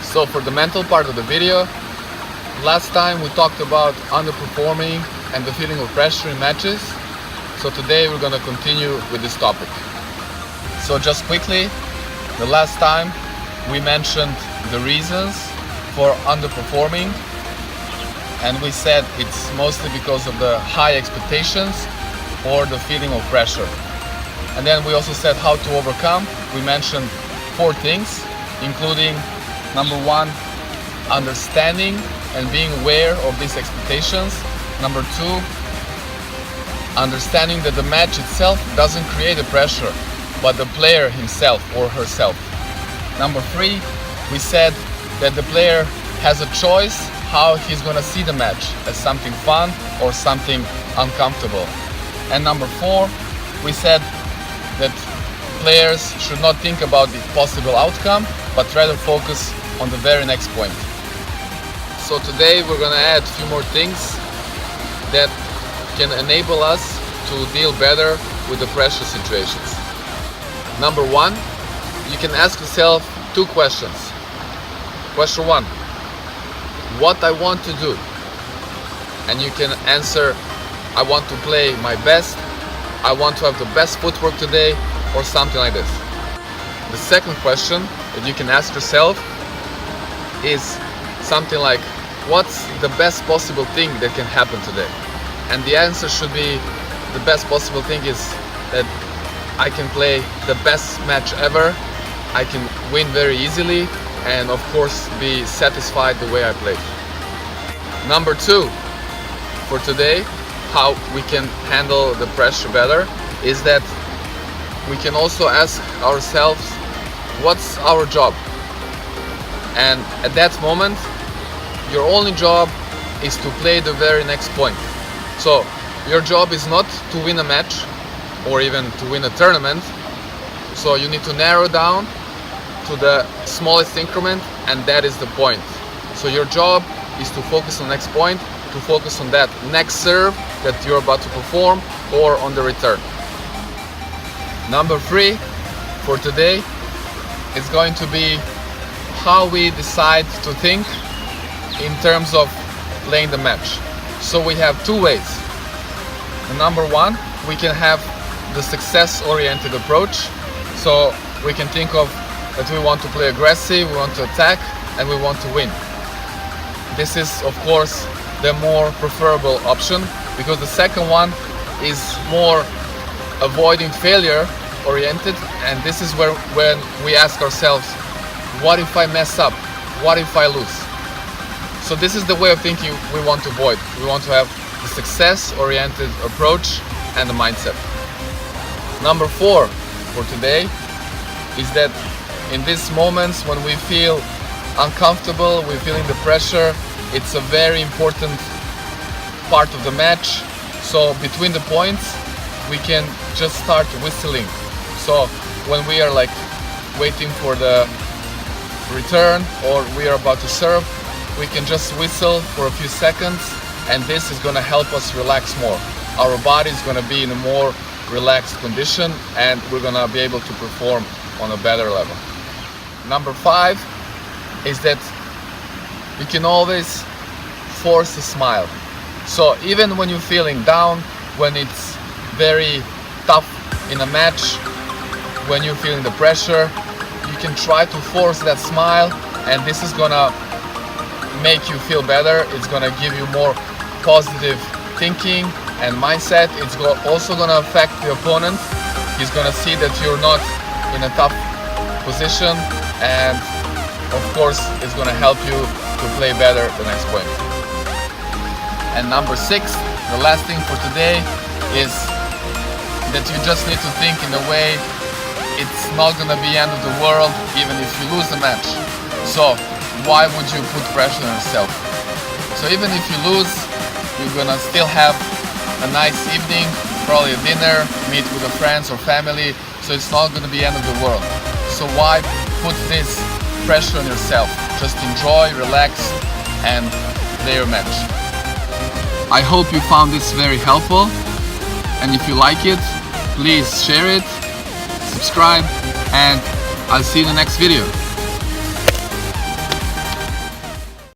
So for the mental part of the video, last time we talked about underperforming and the feeling of pressure in matches. So today we're gonna continue with this topic. So just quickly, the last time we mentioned the reasons for underperforming, and we said it's mostly because of the high expectations or the feeling of pressure. And then we also said how to overcome. We mentioned 4 things, including number 1, understanding and being aware of these expectations. Number 2, understanding that the match itself doesn't create the pressure, but the player himself or herself. Number 3, we said that the player has a choice how he's gonna see the match, as something fun or something uncomfortable. And number 4, we said that players should not think about the possible outcome, but rather focus on the very next point. So today we're gonna add a few more things that can enable us to deal better with the pressure situations. Number 1, you can ask yourself 2 questions. Question 1, what I want to do? And you can answer, I want to play my best, I want to have the best footwork today, or something like this. The second question that you can ask yourself is something like, what's the best possible thing that can happen today? And the answer should be, the best possible thing is that I can play the best match ever, I can win very easily, and of course be satisfied the way I played. Number 2, for today, how we can handle the pressure better is that we can also ask ourselves, what's our job? And at that moment, your only job is to play the very next point. So your job is not to win a match or even to win a tournament. So you need to narrow down to the smallest increment, and that is the point. So your job is to focus on the next point, to focus on that next serve that you're about to perform, or on the return. Number 3 for today is going to be how we decide to think in terms of playing the match. So we have 2 ways. Number 1, we can have the success-oriented approach. So we can think of that we want to play aggressive, we want to attack, and we want to win. This is, of course, the more preferable option, because the second one is more avoiding failure oriented, and this is where when we ask ourselves, what if I mess up? What if I lose? So this is the way of thinking we want to avoid. We want to have the success-oriented approach and the mindset. Number 4 for today is that in these moments when we feel uncomfortable, we're feeling the pressure, it's a very important part of the match. So between the points, we can just start whistling. So when we are like waiting for the return or we are about to serve, we can just whistle for a few seconds, and this is gonna help us relax more. Our body is gonna be in a more relaxed condition, and we're gonna be able to perform on a better level. Number 5 is that you can always force a smile. So even when you're feeling down, when it's very tough in a match, when you're feeling the pressure, you can try to force that smile, and this is gonna make you feel better. It's gonna give you more positive thinking and mindset. It's also gonna affect the opponent. He's gonna see that you're not in a tough position, and of course it's gonna help you to play better the next point. And number 6, the last thing for today, is that you just need to think in a way it's not gonna be end of the world even if you lose the match. So why would you put pressure on yourself? So even if you lose, you're gonna still have a nice evening, probably a dinner, meet with your friends or family, so it's not gonna be end of the world. So why put this pressure on yourself? Just enjoy, relax, and play your match. I hope you found this very helpful, and if you like it, please share it, subscribe, and I'll see you in the next video.